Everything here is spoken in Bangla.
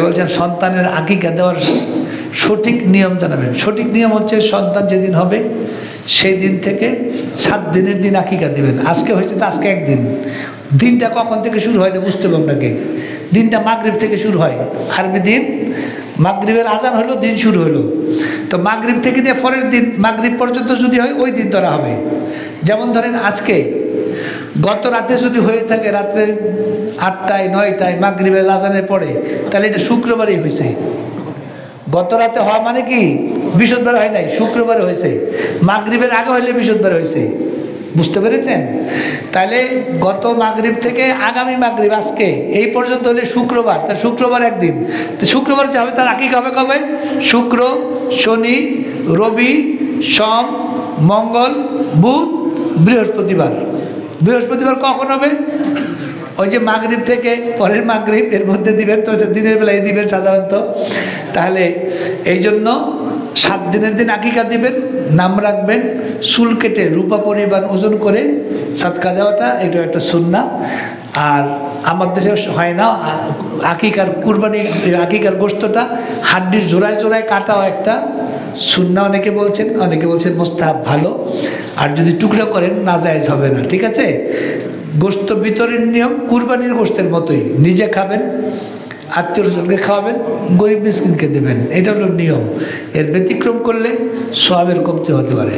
বলছেন সন্তানের আকিকা দেওয়ার সঠিক নিয়ম জানাবেন। সঠিক নিয়ম হচ্ছে সন্তান যেদিন হবে সেই দিন থেকে 7 দিনের দিন আকিকা দেবেন। আজকে হয়েছে তো আজকে একদিন, দিনটা কখন থেকে শুরু হয় না বুঝতে হবে আপনাকে। দিনটা মাগরিব থেকে শুরু হয়, আরবি দিন মাগরিবের আজান হলো দিন শুরু হলো, তো মাগরিব থেকে নিয়ে পরের দিন মাগরিব পর্যন্ত যদি হয় ওই দিন ধরা হবে। যেমন ধরেন আজকে গত রাতে যদি হয়ে থাকে রাত্রে 8টায় 9টায় মাগরিবের আজানের পরে, তাহলে এটা শুক্রবারই হয়েছে। গত রাতে হওয়া মানে কি বৃহস্পতিবার হয় নাই, শুক্রবারে হয়েছে। মাগরিবের আগে হইলে বৃহস্পতিবার হয়েছে, বুঝতে পেরেছেন? তাহলে গত মাগরিব থেকে আগামী মাগরিব আজকে এই পর্যন্ত হলে শুক্রবার, তার শুক্রবার একদিন। তো শুক্রবার যে হবে তার আকিকা হবে কবে? শুক্র, শনি, রবি, সোম, মঙ্গল, বুধ, বৃহস্পতিবার। বৃহস্পতিবার কখন হবে? ওই যে মাগরিব থেকে পরের মাগরিব এর মধ্যে দিবেন, তো দিনের বেলায় দিবেন সাধারণত। তাহলে এই জন্য 7 দিনের দিন আকিকা দিবেন, নাম রাখবেন, চুল কেটে রূপা পরিমাণ ওজন করে সাদকা দেওয়াটা এটা একটা সুন্নাহ। আর আমার দেশে হয় না আকিকার কুরবানি, আকিকার গোশতটা হাড্ডির জোড়ায় জোড়ায় কাটাও একটা সুন্নাহ অনেকে বলছেন মুস্তাহাব ভালো। আর যদি টুকরা করেন নাজায়েজ হবে না, ঠিক আছে? গোশত বিতরণের নিয়ম কুরবানির গোশতের মতোই, নিজে খাবেন, আত্মীয়স্বজনকে খাওয়াবেন, গরিব মিসকিনকে দেবেন, এটা হলো নিয়ম। এর ব্যতিক্রম করলে সওয়াবের কমতি হতে পারে।